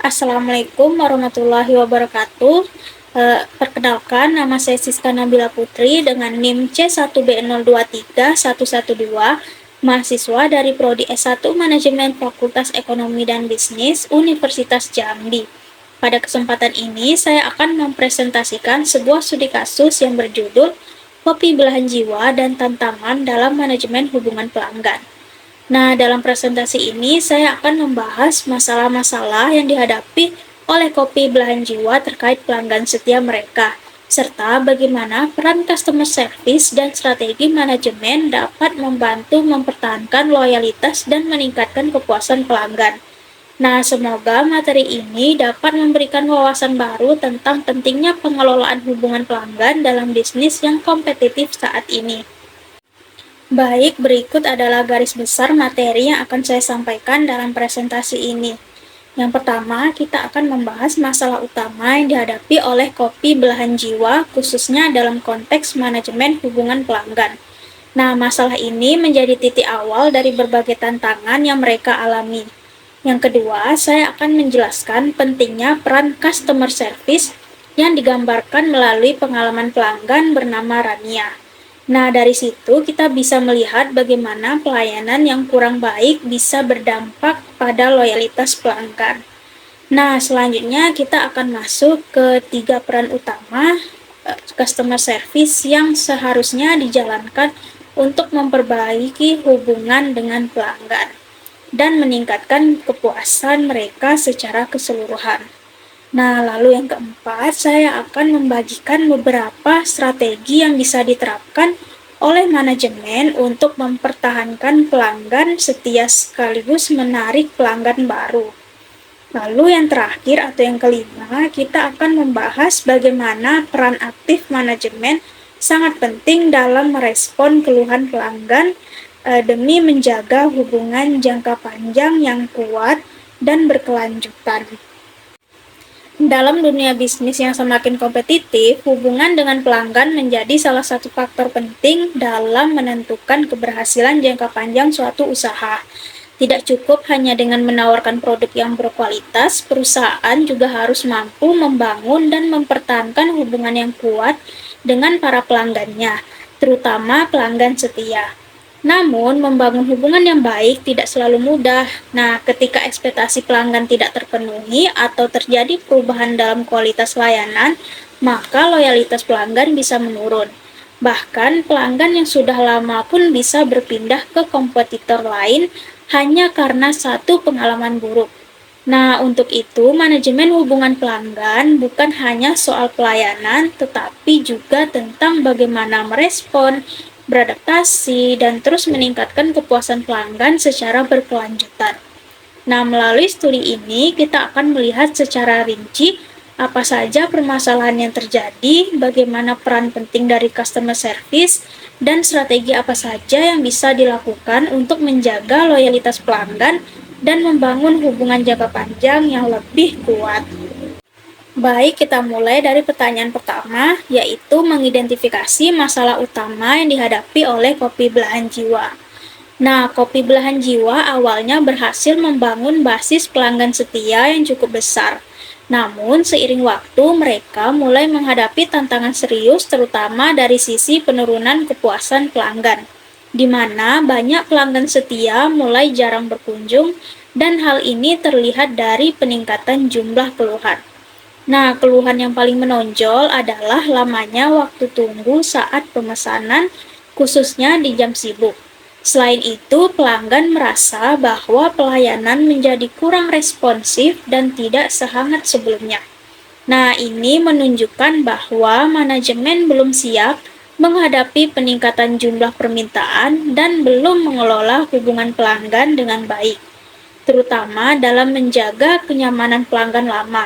Assalamualaikum warahmatullahi wabarakatuh. Perkenalkan, nama saya Siska Nabila Putri dengan NIM C1B023112, mahasiswa dari Prodi S1 Manajemen Fakultas Ekonomi dan Bisnis Universitas Jambi. Pada kesempatan ini, saya akan mempresentasikan sebuah studi kasus yang berjudul Kopi Belahan Jiwa dan Tantangan dalam Manajemen Hubungan Pelanggan. Nah, dalam presentasi ini saya akan membahas masalah-masalah yang dihadapi oleh kopi belahan jiwa terkait pelanggan setia mereka, serta bagaimana peran customer service dan strategi manajemen dapat membantu mempertahankan loyalitas dan meningkatkan kepuasan pelanggan. Nah, semoga materi ini dapat memberikan wawasan baru tentang pentingnya pengelolaan hubungan pelanggan dalam bisnis yang kompetitif saat ini. Baik, berikut adalah garis besar materi yang akan saya sampaikan dalam presentasi ini. Yang pertama, kita akan membahas masalah utama yang dihadapi oleh kopi belahan jiwa, khususnya dalam konteks manajemen hubungan pelanggan. Nah, masalah ini menjadi titik awal dari berbagai tantangan yang mereka alami. Yang kedua, saya akan menjelaskan pentingnya peran customer service yang digambarkan melalui pengalaman pelanggan bernama Rania. Nah, dari situ kita bisa melihat bagaimana pelayanan yang kurang baik bisa berdampak pada loyalitas pelanggan. Nah, selanjutnya kita akan masuk ke 3 peran utama customer service yang seharusnya dijalankan untuk memperbaiki hubungan dengan pelanggan dan meningkatkan kepuasan mereka secara keseluruhan. Nah, lalu yang keempat, saya akan membagikan beberapa strategi yang bisa diterapkan oleh manajemen untuk mempertahankan pelanggan setia sekaligus menarik pelanggan baru. Lalu yang terakhir atau yang kelima, kita akan membahas bagaimana peran aktif manajemen sangat penting dalam merespon keluhan pelanggan demi menjaga hubungan jangka panjang yang kuat dan berkelanjutan. Dalam dunia bisnis yang semakin kompetitif, hubungan dengan pelanggan menjadi salah satu faktor penting dalam menentukan keberhasilan jangka panjang suatu usaha. Tidak cukup hanya dengan menawarkan produk yang berkualitas, perusahaan juga harus mampu membangun dan mempertahankan hubungan yang kuat dengan para pelanggannya, terutama pelanggan setia. Namun, membangun hubungan yang baik tidak selalu mudah. Nah, ketika ekspektasi pelanggan tidak terpenuhi atau terjadi perubahan dalam kualitas layanan, maka loyalitas pelanggan bisa menurun. Bahkan, pelanggan yang sudah lama pun bisa berpindah ke kompetitor lain hanya karena satu pengalaman buruk. Nah, untuk itu, manajemen hubungan pelanggan bukan hanya soal pelayanan, tetapi juga tentang bagaimana merespon, beradaptasi, dan terus meningkatkan kepuasan pelanggan secara berkelanjutan. Nah, melalui studi ini, kita akan melihat secara rinci apa saja permasalahan yang terjadi, bagaimana peran penting dari customer service, dan strategi apa saja yang bisa dilakukan untuk menjaga loyalitas pelanggan dan membangun hubungan jangka panjang yang lebih kuat. Baik, kita mulai dari pertanyaan pertama, yaitu mengidentifikasi masalah utama yang dihadapi oleh kopi belahan jiwa. Nah, kopi belahan jiwa awalnya berhasil membangun basis pelanggan setia yang cukup besar. Namun, seiring waktu, mereka mulai menghadapi tantangan serius terutama dari sisi penurunan kepuasan pelanggan, di mana banyak pelanggan setia mulai jarang berkunjung, dan hal ini terlihat dari peningkatan jumlah keluhan. Nah, keluhan yang paling menonjol adalah lamanya waktu tunggu saat pemesanan, khususnya di jam sibuk. Selain itu, pelanggan merasa bahwa pelayanan menjadi kurang responsif dan tidak sehangat sebelumnya. Nah, ini menunjukkan bahwa manajemen belum siap menghadapi peningkatan jumlah permintaan dan belum mengelola hubungan pelanggan dengan baik, terutama dalam menjaga kenyamanan pelanggan lama.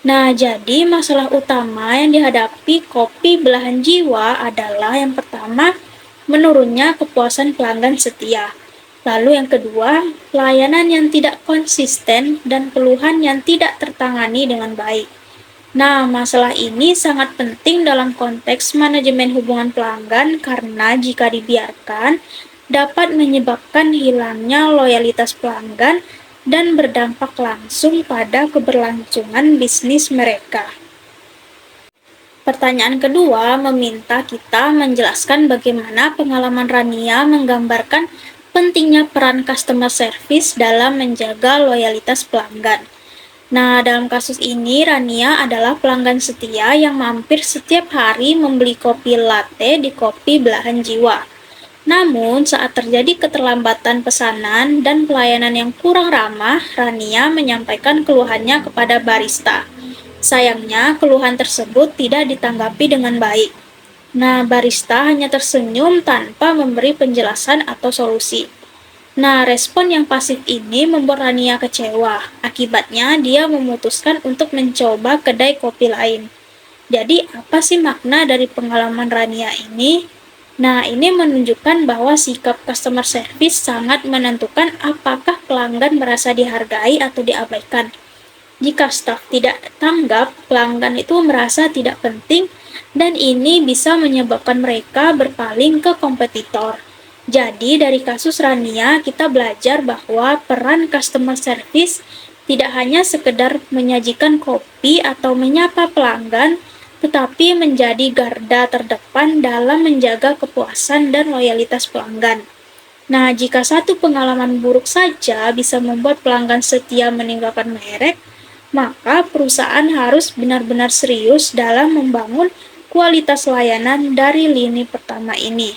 Nah, jadi masalah utama yang dihadapi kopi belahan jiwa adalah yang pertama, menurunnya kepuasan pelanggan setia. Lalu yang kedua, pelayanan yang tidak konsisten dan keluhan yang tidak tertangani dengan baik. Nah, masalah ini sangat penting dalam konteks manajemen hubungan pelanggan karena jika dibiarkan, dapat menyebabkan hilangnya loyalitas pelanggan dan berdampak langsung pada keberlangsungan bisnis mereka. Pertanyaan kedua meminta kita menjelaskan bagaimana pengalaman Rania menggambarkan pentingnya peran customer service dalam menjaga loyalitas pelanggan. Nah, dalam kasus ini Rania adalah pelanggan setia yang mampir setiap hari membeli kopi latte di Kopi Belahan Jiwa. Namun, saat terjadi keterlambatan pesanan dan pelayanan yang kurang ramah, Rania menyampaikan keluhannya kepada barista. Sayangnya, keluhan tersebut tidak ditanggapi dengan baik. Nah, barista hanya tersenyum tanpa memberi penjelasan atau solusi. Nah, respon yang pasif ini membuat Rania kecewa. Akibatnya, dia memutuskan untuk mencoba kedai kopi lain. Jadi, apa sih makna dari pengalaman Rania ini? Nah, ini menunjukkan bahwa sikap customer service sangat menentukan apakah pelanggan merasa dihargai atau diabaikan. Jika staf tidak tanggap, pelanggan itu merasa tidak penting, dan ini bisa menyebabkan mereka berpaling ke kompetitor. Jadi, dari kasus Rania, kita belajar bahwa peran customer service tidak hanya sekedar menyajikan kopi atau menyapa pelanggan, tetapi menjadi garda terdepan dalam menjaga kepuasan dan loyalitas pelanggan. Nah, jika satu pengalaman buruk saja bisa membuat pelanggan setia meninggalkan merek, maka perusahaan harus benar-benar serius dalam membangun kualitas layanan dari lini pertama ini.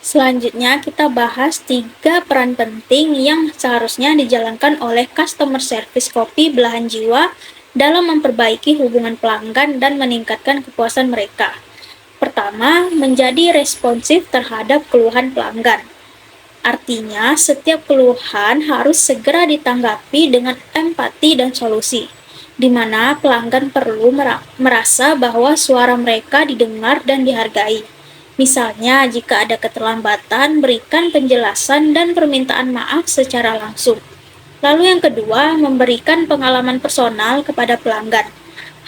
Selanjutnya kita bahas 3 peran penting yang seharusnya dijalankan oleh customer service Kopi Belahan Jiwa dalam memperbaiki hubungan pelanggan dan meningkatkan kepuasan mereka. Pertama, menjadi responsif terhadap keluhan pelanggan. Artinya, setiap keluhan harus segera ditanggapi dengan empati dan solusi, di mana pelanggan perlu merasa bahwa suara mereka didengar dan dihargai. Misalnya, jika ada keterlambatan, berikan penjelasan dan permintaan maaf secara langsung. Lalu yang kedua, memberikan pengalaman personal kepada pelanggan.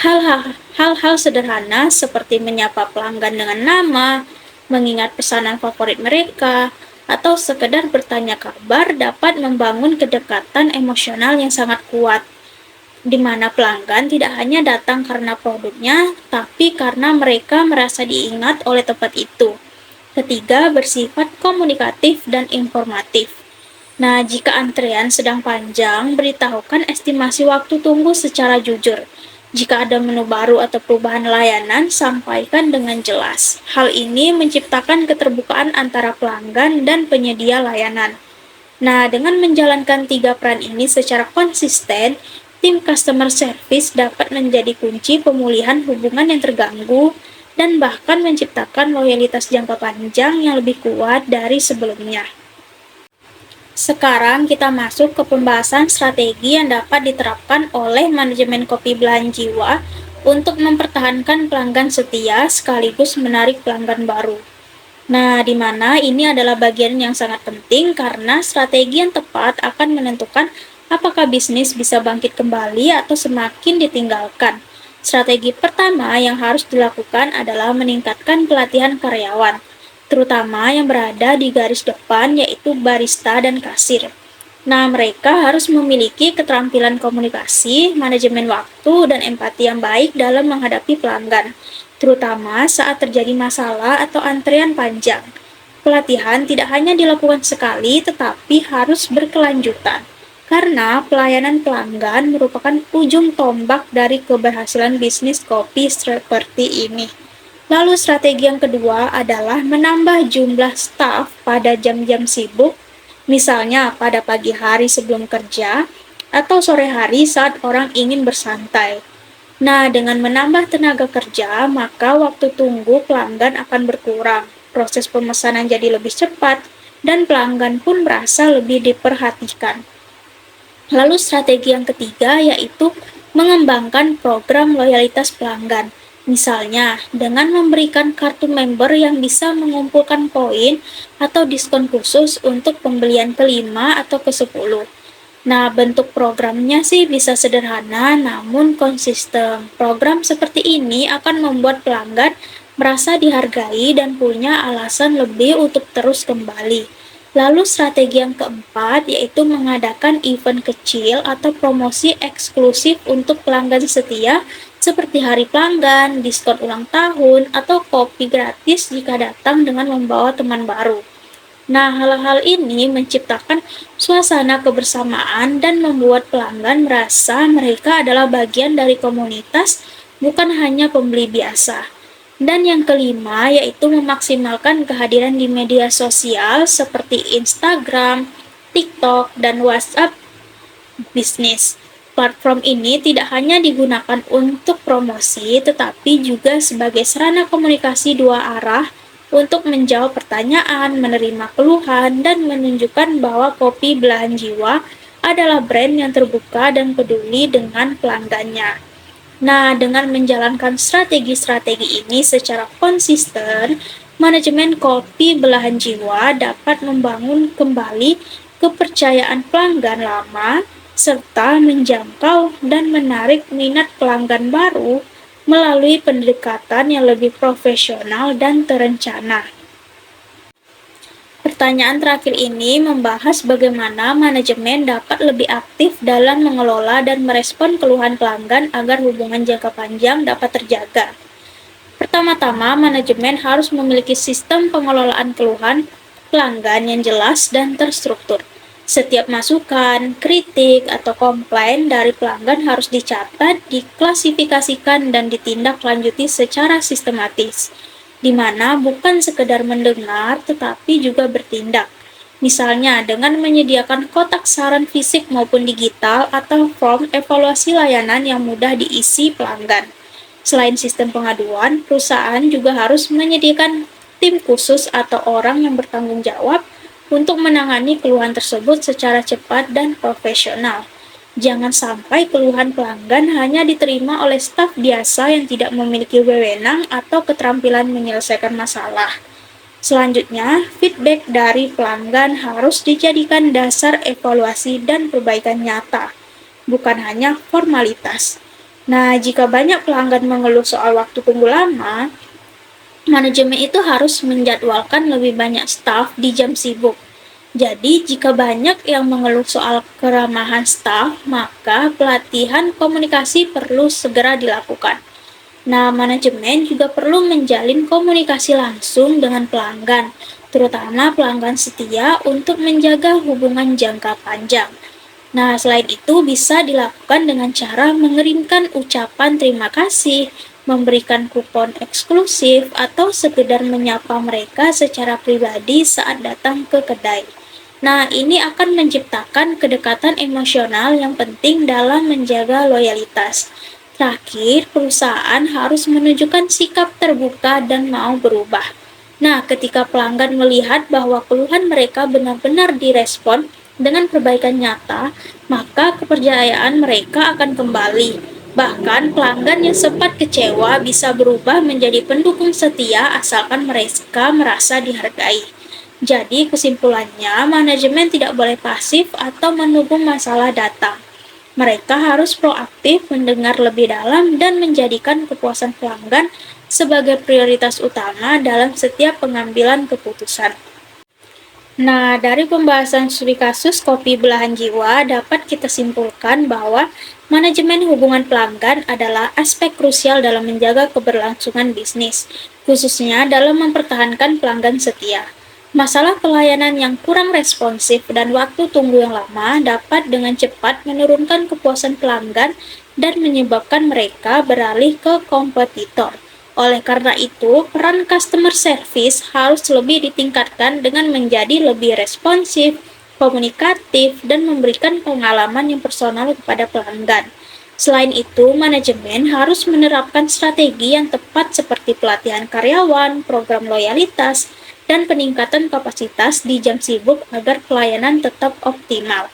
Hal-hal sederhana seperti menyapa pelanggan dengan nama, mengingat pesanan favorit mereka, atau sekedar bertanya kabar dapat membangun kedekatan emosional yang sangat kuat, di mana pelanggan tidak hanya datang karena produknya, tapi karena mereka merasa diingat oleh tempat itu. Ketiga, bersifat komunikatif dan informatif. Nah, jika antrean sedang panjang, beritahukan estimasi waktu tunggu secara jujur. Jika ada menu baru atau perubahan layanan, sampaikan dengan jelas. Hal ini menciptakan keterbukaan antara pelanggan dan penyedia layanan. Nah, dengan menjalankan 3 peran ini secara konsisten, tim customer service dapat menjadi kunci pemulihan hubungan yang terganggu dan bahkan menciptakan loyalitas jangka panjang yang lebih kuat dari sebelumnya. Sekarang kita masuk ke pembahasan strategi yang dapat diterapkan oleh manajemen Kopi Belahan Jiwa untuk mempertahankan pelanggan setia sekaligus menarik pelanggan baru. Nah, di mana ini adalah bagian yang sangat penting karena strategi yang tepat akan menentukan apakah bisnis bisa bangkit kembali atau semakin ditinggalkan. Strategi pertama yang harus dilakukan adalah meningkatkan pelatihan karyawan, terutama yang berada di garis depan yaitu barista dan kasir. Nah, mereka harus memiliki keterampilan komunikasi, manajemen waktu, dan empati yang baik dalam menghadapi pelanggan, terutama saat terjadi masalah atau antrean panjang. Pelatihan tidak hanya dilakukan sekali, tetapi harus berkelanjutan, karena pelayanan pelanggan merupakan ujung tombak dari keberhasilan bisnis kopi seperti ini. Lalu strategi yang kedua adalah menambah jumlah staf pada jam-jam sibuk, misalnya pada pagi hari sebelum kerja, atau sore hari saat orang ingin bersantai. Nah, dengan menambah tenaga kerja, maka waktu tunggu pelanggan akan berkurang, proses pemesanan jadi lebih cepat, dan pelanggan pun merasa lebih diperhatikan. Lalu strategi yang ketiga yaitu mengembangkan program loyalitas pelanggan. Misalnya, dengan memberikan kartu member yang bisa mengumpulkan poin atau diskon khusus untuk pembelian ke-5 atau ke-10. Nah, bentuk programnya sih bisa sederhana namun konsisten. Program seperti ini akan membuat pelanggan merasa dihargai dan punya alasan lebih untuk terus kembali. Lalu strategi yang keempat yaitu mengadakan event kecil atau promosi eksklusif untuk pelanggan setia seperti hari pelanggan, diskon ulang tahun, atau kopi gratis jika datang dengan membawa teman baru. Nah, hal-hal ini menciptakan suasana kebersamaan dan membuat pelanggan merasa mereka adalah bagian dari komunitas, bukan hanya pembeli biasa. Dan yang kelima yaitu memaksimalkan kehadiran di media sosial seperti Instagram, TikTok, dan WhatsApp bisnis. Platform ini tidak hanya digunakan untuk promosi, tetapi juga sebagai sarana komunikasi dua arah untuk menjawab pertanyaan, menerima keluhan, dan menunjukkan bahwa Kopi Belahan Jiwa adalah brand yang terbuka dan peduli dengan pelanggannya. Nah, dengan menjalankan strategi-strategi ini secara konsisten, manajemen Kopi Belahan Jiwa dapat membangun kembali kepercayaan pelanggan lama serta menjangkau dan menarik minat pelanggan baru melalui pendekatan yang lebih profesional dan terencana. Pertanyaan terakhir ini membahas bagaimana manajemen dapat lebih aktif dalam mengelola dan merespon keluhan pelanggan agar hubungan jangka panjang dapat terjaga. Pertama-tama, manajemen harus memiliki sistem pengelolaan keluhan pelanggan yang jelas dan terstruktur. Setiap masukan, kritik, atau komplain dari pelanggan harus dicatat, diklasifikasikan, dan ditindaklanjuti secara sistematis, di mana bukan sekedar mendengar tetapi juga bertindak. Misalnya dengan menyediakan kotak saran fisik maupun digital atau form evaluasi layanan yang mudah diisi pelanggan. Selain sistem pengaduan, perusahaan juga harus menyediakan tim khusus atau orang yang bertanggung jawab untuk menangani keluhan tersebut secara cepat dan profesional. Jangan sampai keluhan pelanggan hanya diterima oleh staf biasa yang tidak memiliki wewenang atau keterampilan menyelesaikan masalah. Selanjutnya, feedback dari pelanggan harus dijadikan dasar evaluasi dan perbaikan nyata, bukan hanya formalitas. Nah, jika banyak pelanggan mengeluh soal waktu tunggu lama, manajemen itu harus menjadwalkan lebih banyak staf di jam sibuk. Jadi, jika banyak yang mengeluh soal keramahan staf, maka pelatihan komunikasi perlu segera dilakukan. Nah, manajemen juga perlu menjalin komunikasi langsung dengan pelanggan, terutama pelanggan setia untuk menjaga hubungan jangka panjang. Nah, selain itu bisa dilakukan dengan cara mengirimkan ucapan terima kasih, memberikan kupon eksklusif, atau sekedar menyapa mereka secara pribadi saat datang ke kedai. Nah, ini akan menciptakan kedekatan emosional yang penting dalam menjaga loyalitas. Terakhir, perusahaan harus menunjukkan sikap terbuka dan mau berubah. Nah, ketika pelanggan melihat bahwa keluhan mereka benar-benar direspon dengan perbaikan nyata, maka kepercayaan mereka akan kembali. Bahkan pelanggan yang sempat kecewa bisa berubah menjadi pendukung setia asalkan mereka merasa dihargai. Jadi kesimpulannya, manajemen tidak boleh pasif atau menunggu masalah datang. Mereka harus proaktif, mendengar lebih dalam, dan menjadikan kepuasan pelanggan sebagai prioritas utama dalam setiap pengambilan keputusan. Nah, dari pembahasan studi kasus Kopi Belahan Jiwa dapat kita simpulkan bahwa manajemen hubungan pelanggan adalah aspek krusial dalam menjaga keberlangsungan bisnis, khususnya dalam mempertahankan pelanggan setia. Masalah pelayanan yang kurang responsif dan waktu tunggu yang lama dapat dengan cepat menurunkan kepuasan pelanggan dan menyebabkan mereka beralih ke kompetitor. Oleh karena itu, peran customer service harus lebih ditingkatkan dengan menjadi lebih responsif, komunikatif, dan memberikan pengalaman yang personal kepada pelanggan. Selain itu, manajemen harus menerapkan strategi yang tepat seperti pelatihan karyawan, program loyalitas, dan peningkatan kapasitas di jam sibuk agar pelayanan tetap optimal.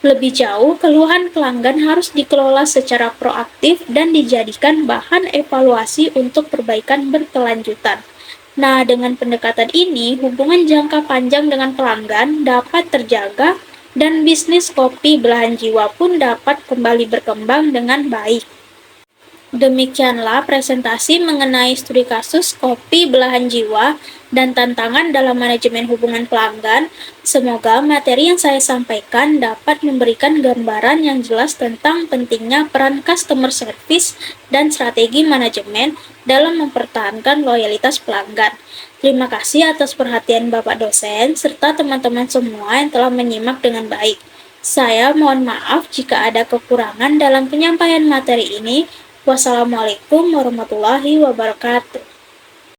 Lebih jauh, keluhan pelanggan harus dikelola secara proaktif dan dijadikan bahan evaluasi untuk perbaikan berkelanjutan. Nah, dengan pendekatan ini, hubungan jangka panjang dengan pelanggan dapat terjaga dan bisnis Kopi Belahan Jiwa pun dapat kembali berkembang dengan baik. Demikianlah presentasi mengenai studi kasus kopi belahan jiwa dan tantangan dalam manajemen hubungan pelanggan. Semoga materi yang saya sampaikan dapat memberikan gambaran yang jelas tentang pentingnya peran customer service dan strategi manajemen dalam mempertahankan loyalitas pelanggan. Terima kasih atas perhatian Bapak dosen serta teman-teman semua yang telah menyimak dengan baik. Saya mohon maaf jika ada kekurangan dalam penyampaian materi ini. Wassalamualaikum warahmatullahi wabarakatuh.